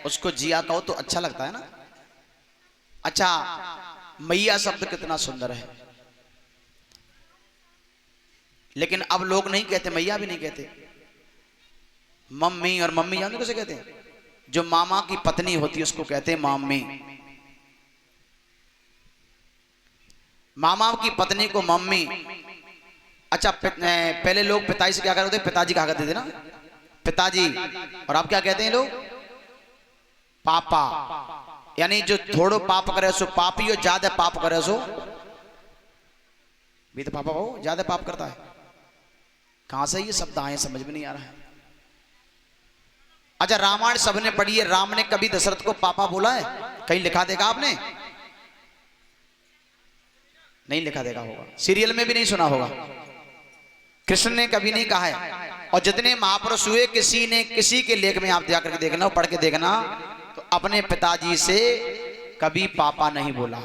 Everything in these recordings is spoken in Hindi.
उसको जिया कहो तो अच्छा लगता है ना। अच्छा, मैया शब्द कितना सुंदर है, लेकिन अब लोग नहीं कहते, मैया भी नहीं कहते, मम्मी। और मम्मी जानते कैसे कहते हैं? जो मामा की पत्नी होती है उसको कहते हैं मम्मी। मामा की पत्नी को मम्मी। अच्छा, पहले लोग पिताजी से क्या करते थे? पिताजी कहा करते थे ना, पिताजी। और अब क्या कहते हैं लोग? पापा। यानी जो थोड़ो पाप करे सो पापी, और ज्यादा पाप करे सो भी तो पापा हो ज्यादा पाप करता है। कहां से ये शब्द आए समझ में नहीं आ रहा है। अच्छा, रामायण सबने पढ़ी है, राम ने कभी दशरथ को पापा बोला है? कहीं लिखा देखा आपने? नहीं लिखा देखा होगा, सीरियल में भी नहीं सुना होगा। कृष्ण ने कभी नहीं कहा है। और जितने महापुरुष हुए किसी ने किसी के लेख में आप जाकर के देखना, पढ़ के देखना, तो अपने पिताजी से कभी पापा नहीं बोला।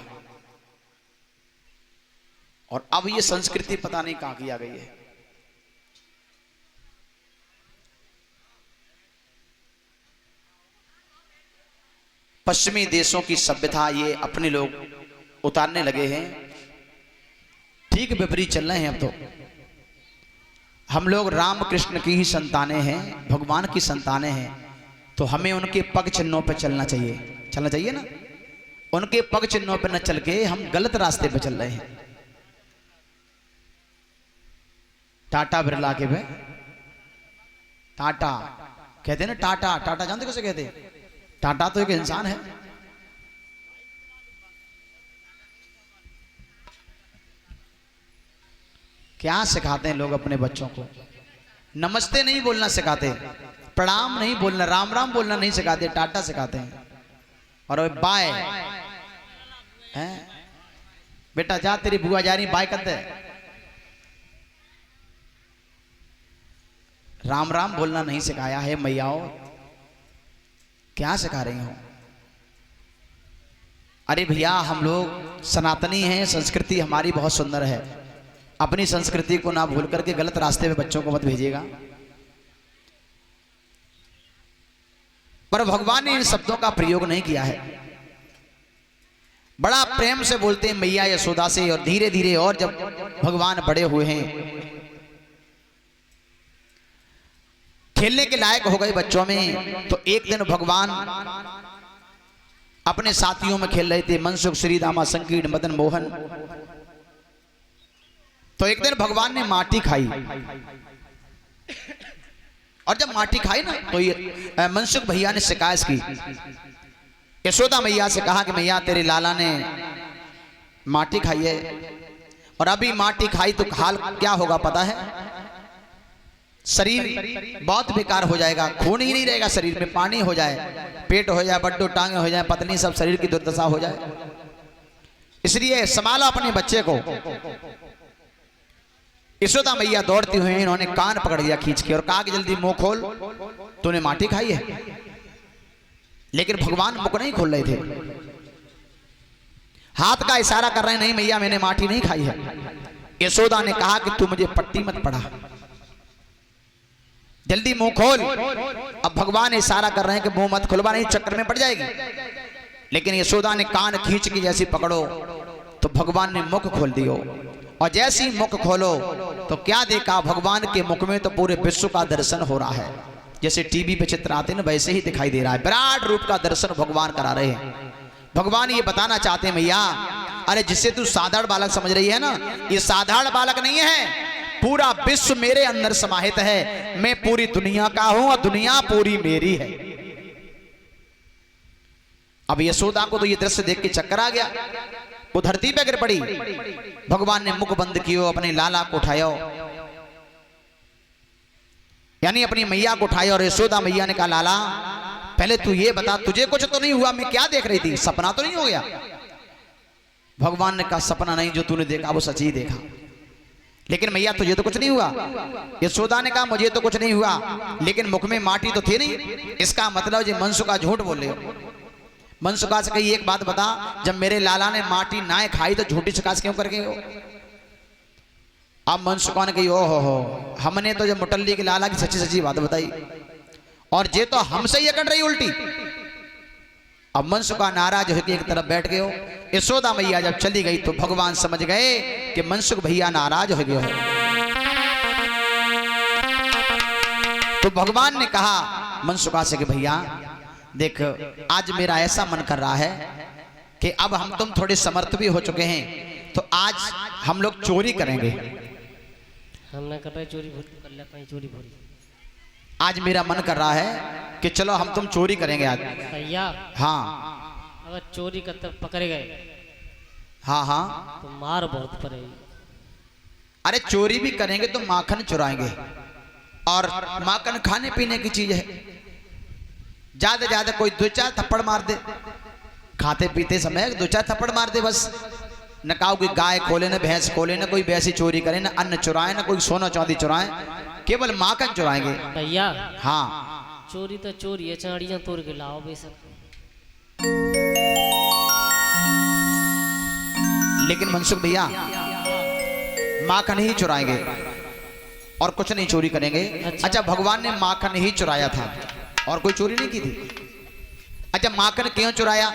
और अब ये संस्कृति पता नहीं कहां की आ गई है। पश्चिमी देशों की सभ्यता ये अपने लोग उतारने लगे हैं, ठीक विपरीत चल रहे हैं। अब तो हम लोग राम कृष्ण की ही संतानें हैं, भगवान की संतानें हैं, तो हमें उनके पग चिन्हों पर चलना चाहिए, चलना चाहिए ना। उनके पग चिन्हों पर न चल के हम गलत रास्ते पर चल रहे हैं। टाटा बिरला के पे टाटा कहते हैं ना, टाटा। टाटा जानते कैसे कहते हैं? टाटा तो एक इंसान है। क्या सिखाते हैं लोग अपने बच्चों को? नमस्ते नहीं बोलना सिखाते, प्रणाम नहीं बोलना, राम राम बोलना नहीं सिखाते, टाटा सिखाते हैं। और बाय है बेटा, जा तेरी बुआ जा रही, बाय करते। राम राम बोलना नहीं सिखाया है मैयाओ, क्या सिखा रही हो? अरे भैया, हम लोग सनातनी हैं, संस्कृति हमारी बहुत सुंदर है। अपनी संस्कृति को ना भूल करके गलत रास्ते पे बच्चों को मत भेजिएगा। पर भगवान ने इन शब्दों का प्रयोग नहीं किया है। बड़ा प्रेम से बोलते हैं मैया यशोदा से, और धीरे धीरे, और जब भगवान बड़े हुए हैं, खेलने के लायक हो गए बच्चों में, तो एक दिन भगवान अपने साथियों में खेल रहे थे, मनसुख, श्रीदामा, संकीर्ण, मदन मोहन। तो एक दिन भगवान ने माटी खाई, और जब माटी खाई ना, तो ये मनसुख भैया ने शिकायत की, यशोदा मैया से कहा कि मैया तेरे लाला ने माटी खाई है, और अभी माटी खाई तो हाल क्या होगा पता है? शरीर बहुत बेकार हो जाएगा, खून ही नहीं रहेगा शरीर में, पानी हो जाए, पेट हो जाए, बड्डो टांगे हो जाए, पतली, सब शरीर की दुर्दशा हो जाए। इसलिए संभालो अपने बच्चे को। यशोदा मैया दौड़ती हुई इन्होंने कान पकड़ लिया खींच के, और कहा कि जल्दी मुंह खोल, तूने माटी खाई है। लेकिन भगवान मुख नहीं खोल रहे थे, हाथ का इशारा कर रहे हैं, नहीं मैया मैंने माटी नहीं खाई है। यशोदा ने कहा कि तू मुझे पट्टी मत पढ़ा, जल्दी मुंह खोल। अब भगवान इशारा कर रहे हैं कि मुंह मत खुलवा, नहीं चक्कर में पड़ जाएगी। लेकिन यशोदा ने कान खींच के जैसी पकड़ो, तो भगवान ने मुख खोल दियो, और जैसी मुख खोलो तो क्या देखा? भगवान के मुख में तो पूरे विश्व का दर्शन हो रहा है। जैसे टीवी पे चित्र आते हैं ना, वैसे ही दिखाई दे रहा है। विराट रूप का दर्शन भगवान करा रहे हैं। भगवान ये बताना चाहते हैं, मैया अरे जिसे तू साधारण बालक समझ रही है ना, ये साधारण बालक नहीं है, पूरा विश्व मेरे अंदर समाहित है। मैं पूरी दुनिया का हूं, और दुनिया पूरी मेरी है। अब यशोदा को तो ये दृश्य देख के चक्कर आ गया, वो धरती पे गिर पड़ी। भगवान ने मुख बंद किया, अपने लाला को उठाया, यानी अपनी मैया को उठाया, और यशोदा मैया ने कहा लाला पहले तू ये बता, तुझे कुछ तो नहीं हुआ? मैं क्या देख रही थी, सपना तो नहीं हो गया? भगवान ने कहा सपना नहीं, जो तूने देखा वो सच ही देखा। लेकिन मैया तुझे तो कुछ नहीं हुआ? यशोदा ने कहा मुझे तो कुछ नहीं हुआ, लेकिन मुख में माटी तो थी नहीं। इसका मतलब जो मनसुखा झूठ बोल रहे हो। मनसुखा से कही एक बात बता, जब मेरे लाला ने माटी ना खाई तो झूठी शिकायत क्यों करके हो? अब मनसुखा ने कही ओहो, हमने तो जब मुटल्ली के लाला की सच्ची सच्ची बात बताई, और ये तो हमसे ये कर रही उल्टी। अब मनसुखा नाराज होकर एक तरफ बैठ गए हो। यशोदा मैया जब चली गई तो भगवान समझ गए कि मनसुख भैया नाराज हो गए हो। तो भगवान ने कहा मनसुखा से कि भैया देख, आज मेरा ऐसा मन कर रहा है कि अब हम तुम थोड़े समर्थ भी हो चुके हैं, तो आज हम लोग चोरी करेंगे। हम ना कर रहे चोरी कर ले कहीं चोरी भूल। आज मेरा मन कर रहा है कि चलो हम तुम चोरी करेंगे आज। भैया हाँ, अगर चोरी करते पकड़े गए हाँ हाँ, तो मार बहुत पड़ेगी। अरे चोरी भी करेंगे तो माखन चुराएंगे, और माखन खाने पीने की चीज है। ज्यादा ज्यादा कोई 2-4 थप्पड़ मार दे, खाते पीते समय 2-4 थप्पड़ मार दे बस। न काऊ की गाय खोले, न भैंस खोले, न कोई वैसी चोरी करे, न अन्न चुराए, न कोई सोना चांदी चुराए, केवल माखन चुराएंगे। भैया हाँ, चोरी तो चोरी है, चाड़ियां तोड़ के लाओ बेशक। लेकिन मनसुख भैया माखन ही चुराएंगे और कुछ नहीं चोरी करेंगे। अच्छा, भगवान ने माखन ही चुराया था और कोई चोरी नहीं की थी। अच्छा, माखन क्यों चुराया?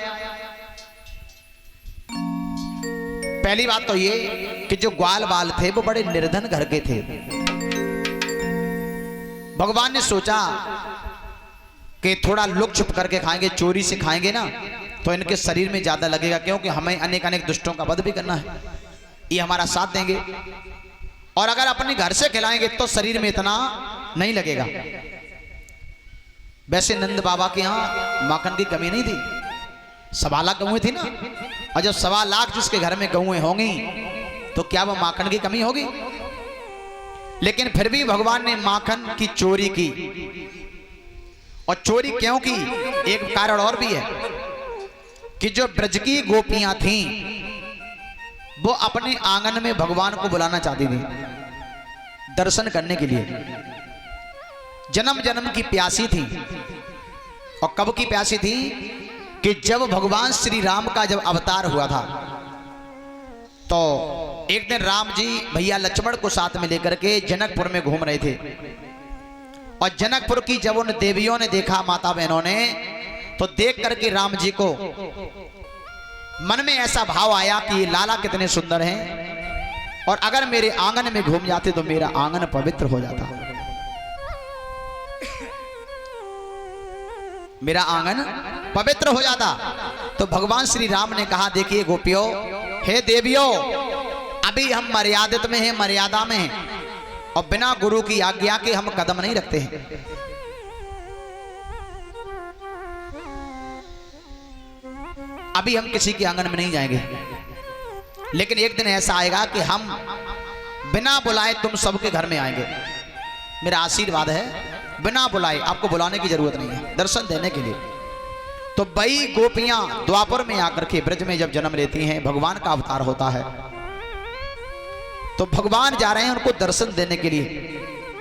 पहली बात तो ये कि जो ग्वाल बाल थे वो बड़े निर्धन घर के थे। भगवान ने सोचा कि थोड़ा लुक छुप करके खाएंगे, चोरी से खाएंगे ना तो इनके शरीर में ज्यादा लगेगा, क्योंकि हमें अनेक अनेक दुष्टों का वध भी करना है, ये हमारा साथ देंगे। और अगर अपने घर से खिलाएंगे तो शरीर में इतना नहीं लगेगा। वैसे नंद बाबा के यहाँ माखन की कमी नहीं थी, 1.25 लाख गऊँ थी ना, और जब 1.25 लाख जिसके घर में गऊँ होंगी तो क्या वो माखन की कमी होगी? लेकिन फिर भी भगवान ने माखन की चोरी की। और चोरी क्यों की? एक कारण और भी है कि जो ब्रज की गोपियां थीं वो अपने आंगन में भगवान को बुलाना चाहती थी दर्शन करने के लिए। जन्म जन्म की प्यासी थी। और कब की प्यासी थी? कि जब भगवान श्री राम का जब अवतार हुआ था तो एक दिन राम जी भैया लक्ष्मण को साथ में लेकर के जनकपुर में घूम रहे थे। और जनकपुर की जब उन देवियों ने देखा, माता बहनों ने, तो देख करके राम जी को मन में ऐसा भाव आया कि ये लाला कितने सुंदर हैं, और अगर मेरे आंगन में घूम जाते तो मेरा आंगन पवित्र हो जाता, मेरा आंगन पवित्र हो जाता। तो भगवान श्री राम ने कहा, देखिए गोपियों, हे देवियों, अभी हम मर्यादित में हैं, मर्यादा में हैं, और बिना गुरु की आज्ञा के हम कदम नहीं रखते हैं। अभी हम किसी के आंगन में नहीं जाएंगे। लेकिन एक दिन ऐसा आएगा कि हम बिना बुलाए तुम सबके घर में आएंगे। मेरा आशीर्वाद है, बिना बुलाए, आपको बुलाने की जरूरत नहीं है, दर्शन देने के लिए। तो वही गोपियां द्वापर में आकर के ब्रज में जब जन्म लेती हैं, भगवान का अवतार होता है, तो भगवान जा रहे हैं उनको दर्शन देने के लिए।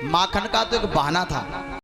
माखन का तो एक बहाना था,